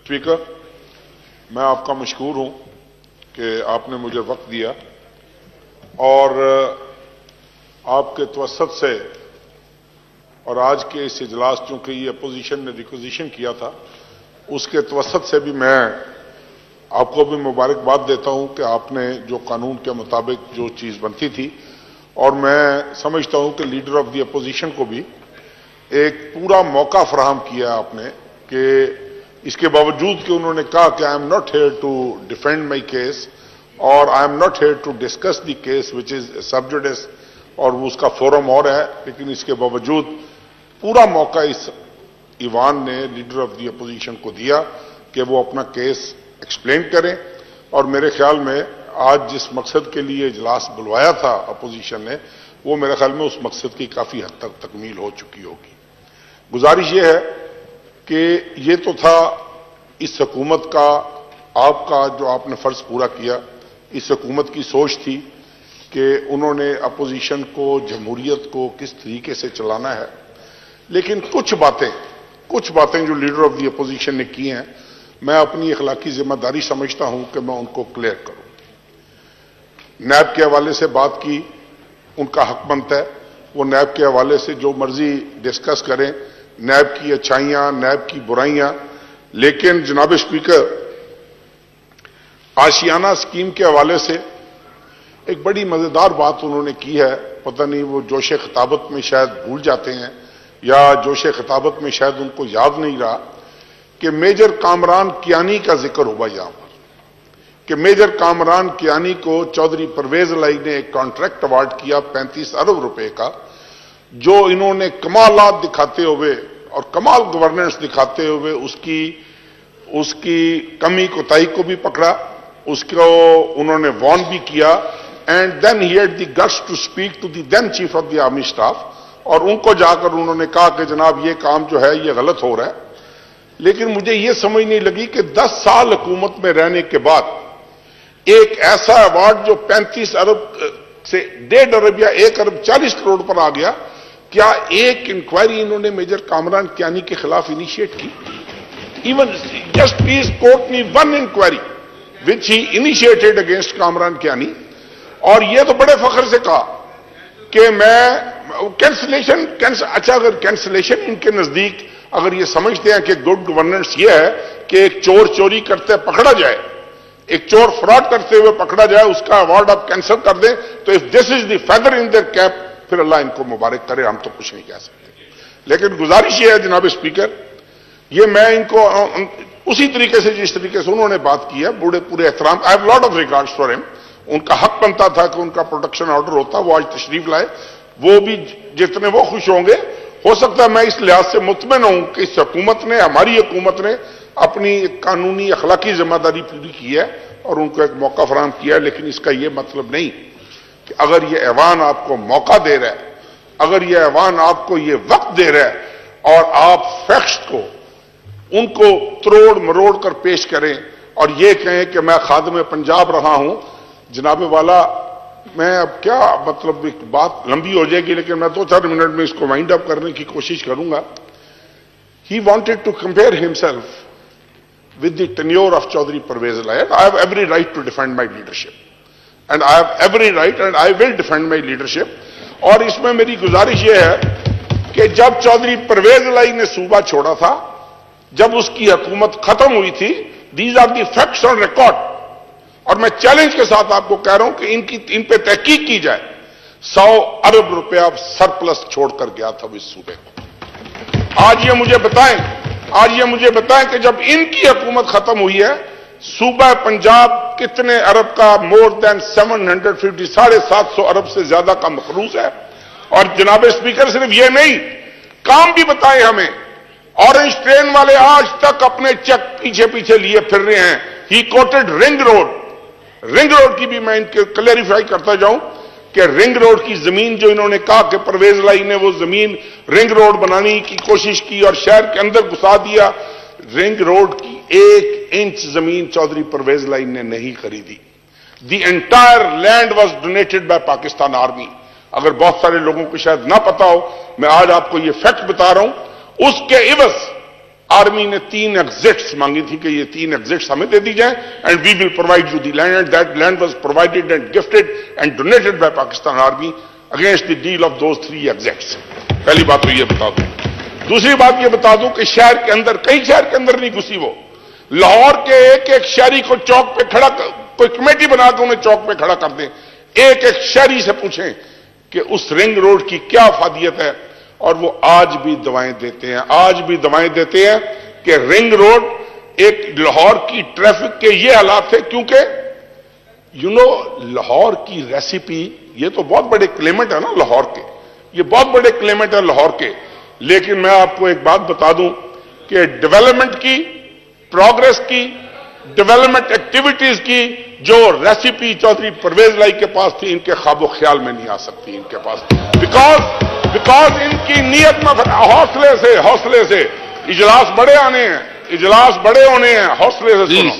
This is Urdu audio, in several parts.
اسپیکر، میں آپ کا مشکور ہوں کہ آپ نے مجھے وقت دیا اور آپ کے توسط سے اور آج کے اس اجلاس چونکہ یہ اپوزیشن نے ریکوزیشن کیا تھا اس کے توسط سے بھی میں آپ کو بھی مبارکباد دیتا ہوں کہ آپ نے جو قانون کے مطابق جو چیز بنتی تھی، اور میں سمجھتا ہوں کہ لیڈر آف دی اپوزیشن کو بھی ایک پورا موقع فراہم کیا آپ نے کہ اس کے باوجود کہ انہوں نے کہا کہ I am not here to defend my case اور I am not here to discuss the case which is سب جوڈس، اور وہ اس کا فورم اور ہے، لیکن اس کے باوجود پورا موقع اس ایوان نے لیڈر آف دی اپوزیشن کو دیا کہ وہ اپنا کیس ایکسپلین کریں، اور میرے خیال میں آج جس مقصد کے لیے اجلاس بلوایا تھا اپوزیشن نے، وہ میرے خیال میں اس مقصد کی کافی حد تک تکمیل ہو چکی ہوگی۔ گزارش یہ ہے کہ یہ تو تھا اس حکومت کا آپ کا جو آپ نے فرض پورا کیا، اس حکومت کی سوچ تھی کہ انہوں نے اپوزیشن کو، جمہوریت کو کس طریقے سے چلانا ہے، لیکن کچھ باتیں جو لیڈر آف دی اپوزیشن نے کی ہیں، میں اپنی اخلاقی ذمہ داری سمجھتا ہوں کہ میں ان کو کلیئر کروں۔ نیب کے حوالے سے بات کی، ان کا حق بنتا ہے، وہ نیب کے حوالے سے جو مرضی ڈسکس کریں، نیب کی اچھائیاں، نیب کی برائیاں، لیکن جناب اسپیکر، آشیانہ اسکیم کے حوالے سے ایک بڑی مزیدار بات انہوں نے کی ہے، پتہ نہیں وہ جوش خطابت میں شاید بھول جاتے ہیں یا جوش خطابت میں شاید ان کو یاد نہیں رہا کہ میجر کامران کیانی کا ذکر ہوا یہاں پر، کہ میجر کامران کیانی کو چودھری پرویز الہی نے ایک کانٹریکٹ ایوارڈ کیا 35 ارب روپے کا، جو انہوں نے کمالات دکھاتے ہوئے اور کمال گورننس دکھاتے ہوئے اس کی کمی کوتاہی کو بھی پکڑا، اس کو انہوں نے وارن بھی کیا، and then he had the guts to speak to the then chief of the army staff, اور ان کو جا کر انہوں نے کہا کہ جناب یہ کام جو ہے یہ غلط ہو رہا ہے۔ لیکن مجھے یہ سمجھ نہیں لگی کہ 10 سال حکومت میں رہنے کے بعد ایک ایسا ایوارڈ جو 35 ارب سے 1.5 ارب یا 1 ارب 40 کروڑ پر آ گیا، کیا ایک انکوائری انہوں نے میجر کامران کیانی کے خلاف انیشیٹ کی؟ Even just please quote me one inquiry which he initiated against Kamran Kiani, اور یہ تو بڑے فخر سے کہا کہ میں کینسلیشن، اچھا اگر کینسلیشن ان کے نزدیک اگر یہ سمجھتے ہیں کہ گڈ گورننس یہ ہے کہ ایک چور چوری کرتے پکڑا جائے، ایک چور فراڈ کرتے ہوئے پکڑا جائے، اس کا ایوارڈ آپ کینسل کر دیں، تو if this is the feather in their cap, پھر اللہ ان کو مبارک کرے، ہم تو کچھ نہیں کہہ سکتے۔ لیکن گزارش یہ ہے جناب اسپیکر، یہ میں ان کو اسی طریقے سے جس طریقے سے انہوں نے بات کی ہے، پورے احترام، I have lot of regards for ہم، ان کا حق بنتا تھا کہ ان کا پروٹیکشن آرڈر ہوتا، وہ آج تشریف لائے، وہ بھی جتنے وہ خوش ہوں گے، ہو سکتا ہے میں اس لحاظ سے مطمئن ہوں کہ اس حکومت نے، ہماری حکومت نے اپنی قانونی اخلاقی ذمہ داری پوری کی ہے اور ان کو ایک موقع فراہم کیا ہے، لیکن اس کا یہ مطلب نہیں کہ اگر یہ ایوان آپ کو موقع دے رہا ہے، اگر یہ ایوان آپ کو یہ وقت دے رہا ہے اور آپ فیکٹس کو ان کو تروڑ مروڑ کر پیش کریں اور یہ کہیں کہ میں خادم پنجاب رہا ہوں، جناب والا میں اب کیا مطلب ایک بات لمبی ہو جائے گی، لیکن میں 2-4 منٹ میں اس کو وائنڈ اپ کرنے کی کوشش کروں گا۔ He wanted to compare himself with the tenure of Chaudhry Parvez Ilahi, and I have every right to defend my leadership, and I have every right and I will defend my leadership. اور اس میں میری گزارش یہ ہے کہ جب چودھری پرویز الہی نے صوبہ چھوڑا تھا، جب اس کی حکومت ختم ہوئی تھی، these are the facts on record، اور میں چیلنج کے ساتھ آپ کو کہہ رہا ہوں کہ ان پہ تحقیق کی جائے، 100 ارب روپیہ سرپلس چھوڑ کر گیا تھا اس صوبے کو۔ آج یہ مجھے بتائیں کہ جب ان کی حکومت ختم ہوئی ہے، صوبہ پنجاب کتنے ارب کا، مور دین 750، 750 ارب سے زیادہ کا مخلوص ہے۔ اور جناب اسپیکر صرف یہ نہیں، کام بھی بتائیں ہمیں۔ اورنج ٹرین والے آج تک اپنے چیک پیچھے لیے پھر رہے ہیں۔ ہی کوٹڈ رنگ روڈ کی بھی میں ان کے کلیریفائی کرتا جاؤں کہ رنگ روڈ کی زمین جو انہوں نے کہا کہ پرویز الہی نے وہ زمین رنگ روڈ بنانے کی کوشش کی اور شہر کے اندر گھسا دیا، رنگ روڈ کی 1 انچ زمین چودھری پرویز الہی نے نہیں خریدی۔ The entire land was donated by Pakistan army. اگر بہت سارے لوگوں کو شاید نہ پتا ہو، میں آج آپ کو یہ فیکٹ بتا رہا ہوں، اس کے عوض آرمی نے 3 ایگزٹس مانگی تھی کہ یہ 3 ایگزٹس ہمیں دے دی جائیں and we will provide you the land and that land was provided and gifted and donated by Pakistan army against the deal of those 3 exits. پہلی بات تو یہ بتا دوں. دوسری بات یہ بتا دوں کہ شہر کے اندر کئی شہر کے اندر نہیں گھسی وہ. لاہور کے ایک ایک شہری کو چوک پہ کھڑا کوئی کمیٹی بنا کے انہیں چوک پہ کھڑا کر دیں, ایک ایک شہری سے پوچھیں کہ اس رنگ روڈ کی کیا افادیت ہے, اور وہ آج بھی دوائیں دیتے ہیں, آج بھی دوائیں دیتے ہیں کہ رنگ روڈ ایک لاہور کی ٹریفک کے یہ حالات تھے کیونکہ لاہور کی ریسیپی, یہ تو بہت بڑے کلیمنٹ ہے نا لاہور کے, یہ بہت بڑے کلیمنٹ ہے لاہور کے, لیکن میں آپ کو ایک بات بتا دوں کہ ڈیولپمنٹ کی, پروگرس کی, ڈیولپمنٹ ایکٹیویٹیز کی جو ریسیپی چودھری پرویز لائی کے پاس تھی, ان کے خواب و خیال میں نہیں آ سکتی ان کے پاس, بیکاز ان کی نیت میں حوصلے سے اجلاس بڑے آنے ہیں, اجلاس بڑے ہونے ہیں, حوصلے سے سنو,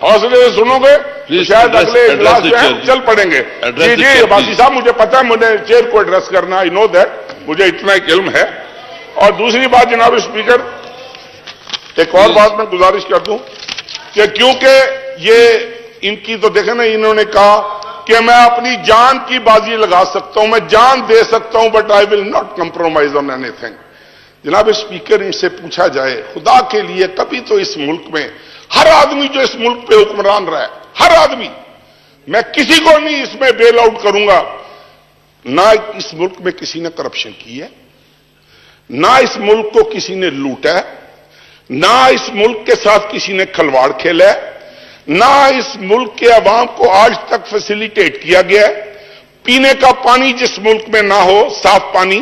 حوصلے سے سنو گے تو شاید اگلے اجلاس جو ہے چل پڑیں گے. جی جی باسی صاحب, مجھے پتا ہے مجھے چیئر کو ایڈریس کرنا, آئی نو دیٹ, مجھے اتنا ایک علم ہے. اور دوسری بات جناب اسپیکر, ایک اور بات میں گزارش کر دوں کہ کیونکہ یہ ان کی تو دیکھیں نا, انہوں نے کہا کہ میں اپنی جان کی بازی لگا سکتا ہوں, میں جان دے سکتا ہوں, but I will not compromise on any thing. جناب اسپیکر, ان سے پوچھا جائے خدا کے لیے, کبھی تو اس ملک میں ہر آدمی جو اس ملک پہ حکمران رہا ہے, ہر آدمی, میں کسی کو نہیں اس میں بیل آؤٹ کروں گا, نہ اس ملک میں کسی نے کرپشن کی ہے, نہ اس ملک کو کسی نے لوٹا ہے, نہ اس ملک کے ساتھ کسی نے کھلواڑ کھیلا ہے, نہ اس ملک کے عوام کو آج تک فیسیلیٹیٹ کیا گیا ہے. پینے کا پانی جس ملک میں نہ ہو, صاف پانی,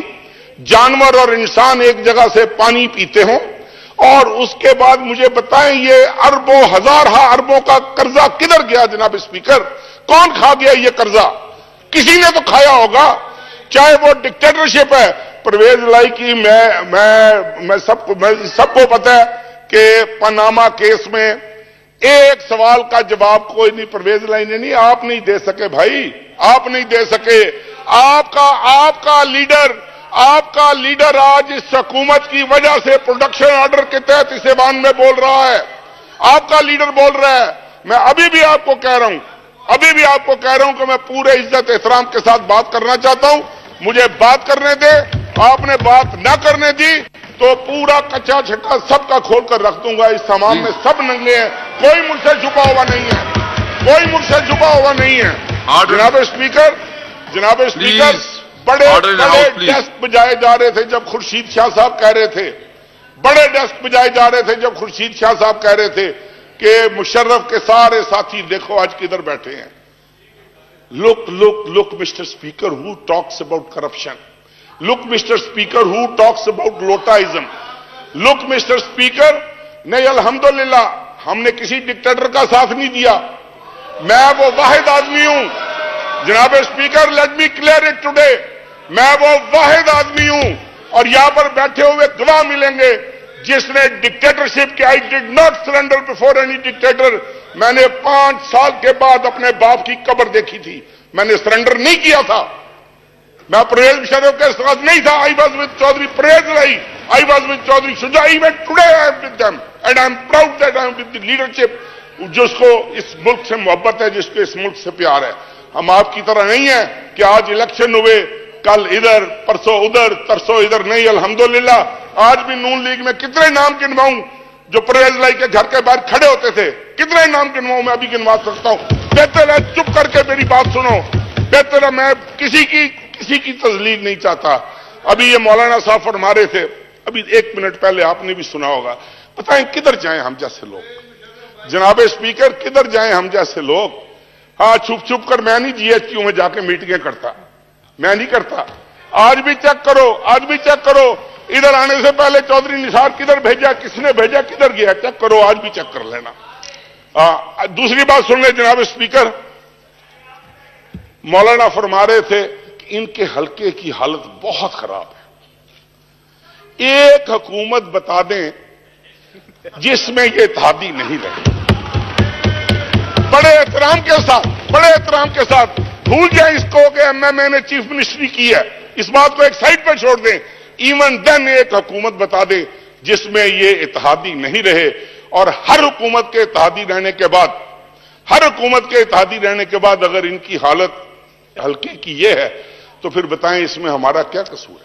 جانور اور انسان ایک جگہ سے پانی پیتے ہوں, اور اس کے بعد مجھے بتائیں یہ اربوں ہزارہ اربوں کا قرضہ کدھر گیا جناب اسپیکر؟ کون کھا گیا یہ قرضہ؟ کسی نے تو کھایا ہوگا, چاہے وہ ڈکٹیٹرشپ ہے پرویز لائی کی. میں سب کو پتا ہے کہ پاناما کیس میں ایک سوال کا جواب کوئی نہیں پرویز لائی نے نہیں, آپ نہیں دے سکے بھائی, آپ نہیں دے سکے. آپ کا لیڈر آج اس حکومت کی وجہ سے پروڈکشن آرڈر کے تحت اس ایوان میں بول رہا ہے, آپ کا لیڈر بول رہا ہے. میں ابھی بھی آپ کو کہہ رہا ہوں کہ میں پورے عزت احترام کے ساتھ بات کرنا چاہتا ہوں, مجھے بات کرنے دے. آپ نے بات نہ کرنے دی تو پورا کچا چھٹا سب کا کھول کر رکھ دوں گا. اس تمام میں سب ننگے ہیں, کوئی مجھ سے چھپا ہوا نہیں ہے, کوئی مجھ سے چھپا ہوا نہیں ہے. جناب اسپیکر, بڑے ڈیسک بجائے جا رہے تھے جب خورشید شاہ صاحب کہہ رہے تھے, بڑے ڈیسک بجائے جا رہے تھے جب خورشید شاہ صاحب کہہ رہے تھے کہ مشرف کے سارے ساتھی دیکھو آج کدھر بیٹھے ہیں. Look, Mr. Speaker, who talks about corruption? Look, Mr. Speaker, who talks about Lotaism? Look, Mr. Speaker, نہیں الحمدللہ ہم نے کسی ڈکٹیٹر کا ساتھ نہیں دیا. میں وہ واحد آدمی ہوں جناب speaker, let me clear it today, میں وہ واحد آدمی ہوں اور یہاں پر بیٹھے ہوئے گواہ ملیں گے جس نے ڈکٹیٹرشپ کے I did not surrender before any dictator. میں نے 5 سال کے بعد اپنے باپ کی قبر دیکھی تھی, میں نے سرنڈر نہیں کیا تھا. میں پرویز مشرف کے ساتھ نہیں تھا. I was with Chaudhry Pervaiz Elahi, I was with Chaudhry Shujaat, even today I am with them and I am proud that I am with the leadership جس کو اس ملک سے محبت ہے, جس کو اس ملک سے پیار ہے. ہم آپ کی طرح نہیں ہیں کہ آج الیکشن ہوئے کل ادھر پرسوں ادھر ترسوں ادھر. نہیں, الحمدللہ آج بھی نون لیگ میں کتنے نام گنواؤں جو پرویز لائی کے گھر کے باہر کھڑے ہوتے تھے, کتنے نام گنواؤں, میں ابھی گنوا سکتا ہوں. بہتر ہے چپ کر کے میری بات سنو, بہتر ہے, میں کسی کی تذلیل نہیں چاہتا. ابھی یہ مولانا صاحب فرما رہے تھے, ابھی 1 منٹ پہلے آپ نے بھی سنا ہوگا, بتائیں کدھر جائیں ہم جیسے لوگ, جناب اسپیکر کدھر جائیں ہم جیسے لوگ. ہاں, چھپ کر میں نہیں جی ایچ کیو میں جا کے میٹنگیں کرتا, میں نہیں کرتا. آج بھی چیک کرو, ادھر آنے سے پہلے چودھری نثار کدھر بھیجا, کس نے بھیجا, کدھر گیا, چیک کرو, آج بھی چیک کر لینا. دوسری بات سن لیں جناب اسپیکر, مولانا فرما رہے تھے کہ ان کے حلقے کی حالت بہت خراب ہے. ایک حکومت بتا دیں جس میں یہ اتحادی نہیں رہے. بڑے احترام کے ساتھ بھول جائیں اس کو کہ ایم ایم اے نے چیف منسٹری کی ہے, اس بات کو ایک سائڈ پہ چھوڑ دیں. ایون دین ایک حکومت بتا دے جس میں یہ اتحادی نہیں رہے، اور ہر حکومت کے اتحادی رہنے کے بعد اگر ان کی حالت ہلکی کی یہ ہے تو پھر بتائیں اس میں ہمارا کیا قصور ہے؟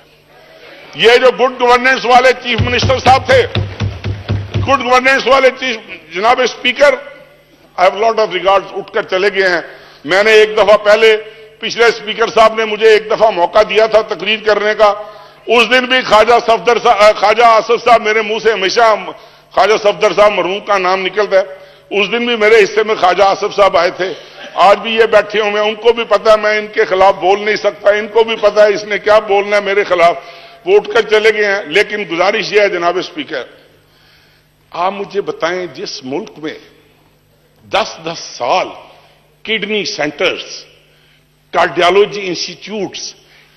یہ جو گڈ گورننس والے چیف منسٹر صاحب تھے، گڈ گورننس والے جناب speaker, I have lot of regards, اٹھ کر چلے گئے ہیں. میں نے ایک دفعہ پہلے پچھلے اسپیکر صاحب نے مجھے ایک دفعہ موقع دیا تھا تقریر کرنے کا، اس دن بھی خواجہ آصف صاحب میرے منہ سے ہمیشہ خواجہ صفدر صاحب مرحوم کا نام نکلتا ہے، اس دن بھی میرے حصے میں خواجہ آصف صاحب آئے تھے. آج بھی یہ بیٹھے ہوئے ہیں، ان کو بھی پتا ہے میں ان کے خلاف بول نہیں سکتا، ان کو بھی پتا ہے اس نے کیا بولنا ہے میرے خلاف، وہ اٹھ کر چلے گئے ہیں. لیکن گزارش یہ ہے جناب اسپیکر، آپ مجھے بتائیں جس ملک میں 10 سال کڈنی سینٹرز، کارڈیالوجی انسٹیٹیوٹس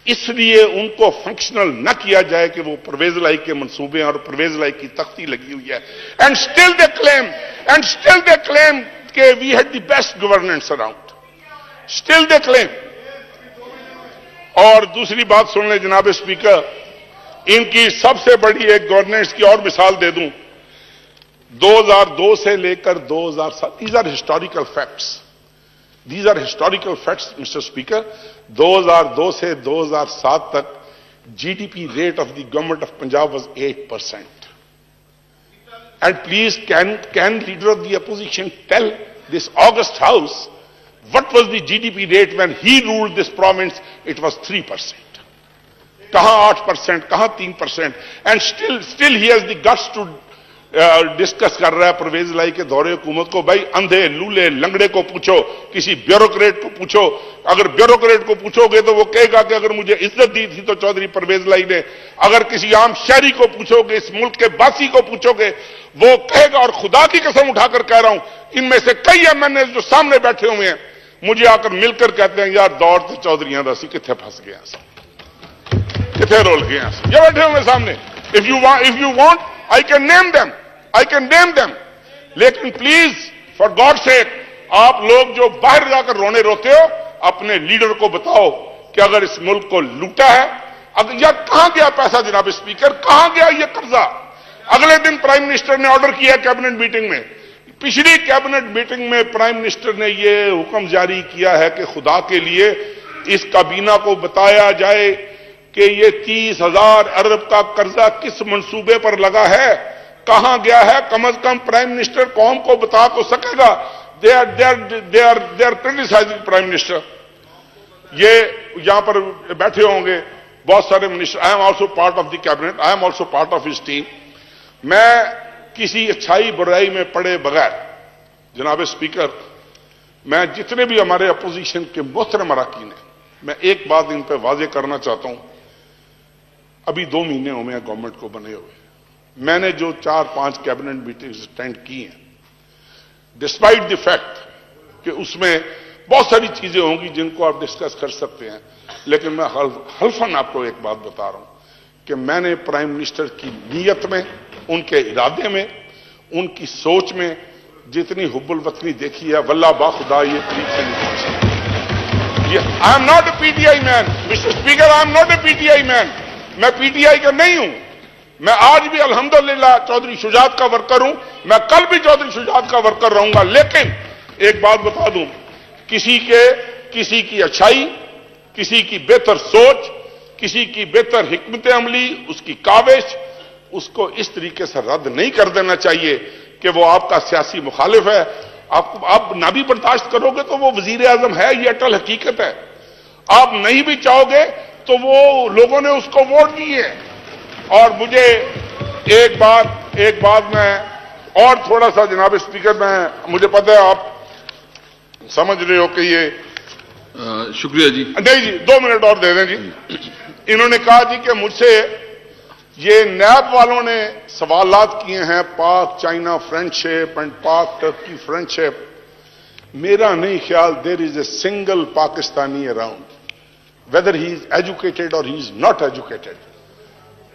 اس لیے ان کو فنکشنل نہ کیا جائے کہ وہ پرویز لائی کے منصوبے اور پرویز لائی کی تختی لگی ہوئی ہے، اینڈ اسٹل دے کلیم کہ we had the best governance around, still they claim. اور دوسری بات سن لیں جناب اسپیکر، ان کی سب سے بڑی ایک گورننس کی اور مثال دے دوں. 2002 سے لے کر 2007، these are historical facts, these are historical facts mister speaker. 2002 سے 2007 تک G D P rate of the government of Punjab was 8%. And please can leader of the opposition tell this august house what was the GDP rate when he ruled this province? It was 3%. کہاں 8%, کہاں 3%, and still he has the guts to discuss کر رہا ہے پرویز لائی کے دورے حکومت کو. بھائی اندھے لولے لنگڑے کو پوچھو، کسی بیوروکریٹ کو پوچھو، اگر بیوروکریٹ کو پوچھو گے تو وہ کہے گا کہ اگر مجھے عزت دی تھی تو چودھری پرویز لائی نے. اگر کسی عام شہری کو پوچھو گے، اس ملک کے باسی کو پوچھو گے، وہ کہے گا. اور خدا کی قسم اٹھا کر کہہ رہا ہوں، ان میں سے کئی ایم جو سامنے بیٹھے ہوئے ہیں مجھے آ کر مل کر کہتے ہیں یار دور تو چودھریاں دا سی کتنے پھنس گیا، کتنے رول گیا. یہ بیٹھے ہوئے سامنے. If you want, I can name them. لیکن پلیز فار گاڈ سیک آپ لوگ جو باہر جا کر رونے روتے ہو، اپنے لیڈر کو بتاؤ کہ اگر اس ملک کو لوٹا ہے، یا کہاں گیا پیسہ جناب اسپیکر، کہاں گیا یہ قرضہ. اگلے دن پرائم منسٹر نے آرڈر کیا کیبنٹ میٹنگ میں، پچھلی کیبنٹ میٹنگ میں پرائم منسٹر نے یہ حکم جاری کیا ہے کہ خدا کے لیے اس کابینہ کو بتایا جائے کہ یہ 30,000 ارب کا قرضہ کس منصوبے پر لگا ہے، کہاں گیا ہے. کم از کم پرائم منسٹر قوم کو بتا تو سکے گا. They are criticizing prime minister. یہ یہاں پر بیٹھے ہوں گے بہت سارے minister. I am also part of the cabinet, I am also part of his team. میں کسی اچھائی برائی میں پڑے بغیر جناب اسپیکر، میں جتنے بھی ہمارے اپوزیشن کے محترم اراکین ہیں، میں ایک بات ان پہ واضح کرنا چاہتا ہوں. ابھی 2 مہینے ہوئے ہیں گورنمنٹ کو بنے ہوئے. میں نے جو 4-5 کیبنٹ میٹنگز اٹینڈ کی ہیں، ڈسپائٹ دی فیکٹ کہ اس میں بہت ساری چیزیں ہوں گی جن کو آپ ڈسکس کر سکتے ہیں، لیکن میں حلفاً آپ کو ایک بات بتا رہا ہوں کہ میں نے پرائم منسٹر کی نیت میں، ان کے ارادے میں، ان کی سوچ میں جتنی حب الوطنی دیکھی ہے، واللہ باخدا یہ قریب سے نہیں پہنچی. I am not a P T I man mister speaker, I am not a P T I man. میں پی ٹی آئی کا نہیں ہوں. میں آج بھی الحمدللہ چودھری شجاعت کا ورکر ہوں، میں کل بھی چودھری شجاعت کا ورکر رہوں گا. لیکن ایک بات بتا دوں، کسی کی اچھائی، کسی کی بہتر سوچ، کسی کی بہتر حکمت عملی، اس کی کاوش، اس کو اس طریقے سے رد نہیں کر دینا چاہیے کہ وہ آپ کا سیاسی مخالف ہے. آپ نہ بھی برداشت کرو گے تو وہ وزیر اعظم ہے، یہ اٹل حقیقت ہے. آپ نہیں بھی چاہو گے تو وہ لوگوں نے اس کو ووٹ دیے. اور مجھے ایک بات میں اور تھوڑا سا جناب اسپیکر، مجھے پتہ ہے آپ سمجھ رہے ہو کہ یہ شکریہ جی. نہیں جی 2 منٹ اور دے دیں جی. انہوں نے کہا جی کہ مجھ سے یہ نیب والوں نے سوالات کیے ہیں Pak China friendship and Pak Turkey friendship. میرا نہیں خیال there is a single Pakistani around whether he is educated or he is not educated.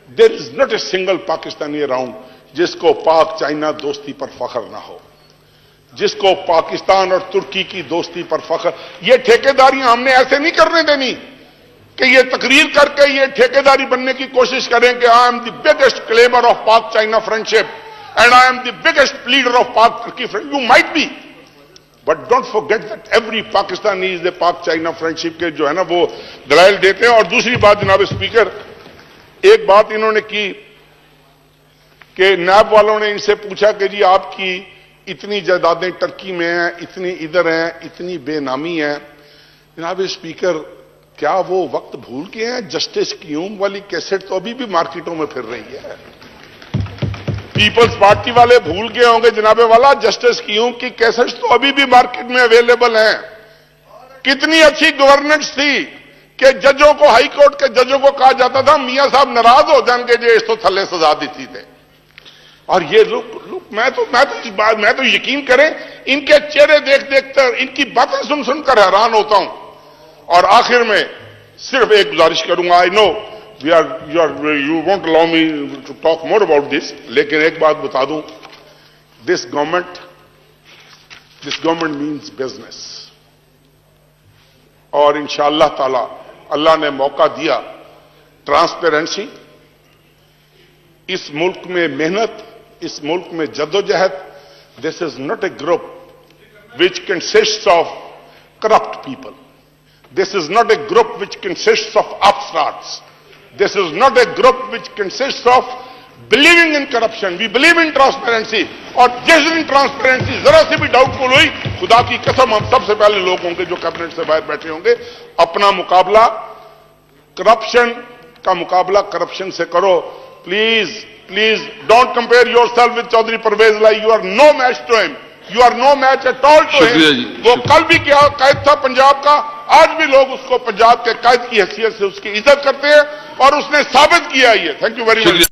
There is not a single Pakistani around جس کو پاک چائنا دوستی پر فخر نہ ہو، جس کو پاکستان اور ترکی کی دوستی پر فخر. یہ ٹھیکیداریاں ہم نے ایسے نہیں کرنے دینی کہ یہ تقریر کر کے یہ ٹھیکیداری بننے کی کوشش کریں کہ I am the biggest claimer of Pak China friendship and I am the biggest leader of Pak ترکی friend. You might be but don't forget that every Pakistani is a Pak China friendship کے جو ہے نا وہ دلائل دیتے ہیں. اور دوسری بات جناب اسپیکر، ایک بات انہوں نے کی کہ نیب والوں نے ان سے پوچھا کہ جی آپ کی اتنی جائیدادیں ٹرکی میں ہیں، اتنی ادھر ہیں، اتنی بے نامی ہیں. جناب اسپیکر، کیا وہ وقت بھول گئے ہیں؟ جسٹس کیوم والی کیسٹ تو ابھی بھی مارکیٹوں میں پھر رہی ہے. پیپلز پارٹی والے بھول گئے ہوں گے جناب والا، جسٹس کیوم کی کیسٹ تو ابھی بھی مارکیٹ میں اویلیبل ہیں. کتنی اچھی گورننس تھی کہ ججوں کو، ہائی کورٹ کے ججوں کو کہا جاتا تھا میاں صاحب ناراض ہو جان کے جو اس تو تھلے سزا دیتی تھے. اور یہ لوگ میں تو یقین کریں ان کے چہرے دیکھ کر، ان کی باتیں سن کر حیران ہوتا ہوں. اور آخر میں صرف ایک گزارش کروں گا، I know you won't allow me to talk more about this, لیکن ایک بات بتا دوں، دس گورنمنٹ مینس بزنس. اور انشاءاللہ تعالی اللہ نے موقع دیا ٹرانسپیرنسی، اس ملک میں محنت، اس ملک میں جدوجہد. This is not a group which consists of corrupt people. This is not a group which consists of upstarts. This is not a group which consists of believing in corruption. We believe in transparency. اور جس دن ٹرانسپیرنسی ذرا سے بھی ڈاؤٹ فل ہوئی، خدا کی قسم ہم سب سے پہلے لوگ ہوں گے جو کیبنٹ سے باہر بیٹھے ہوں گے. اپنا مقابلہ کرپشن کا مقابلہ کرپشن سے کرو. Please don't compare yourself with Chaudhry Pervaiz Elahi. You are no match to him. You are no match at all to him. وہ کل بھی کیا قائد تھا پنجاب کا، آج بھی لوگ اس کو پنجاب کے قائد کی حیثیت سے اس کی عزت کرتے ہیں اور اس نے ثابت کیا ہی ہے. Thank you very much.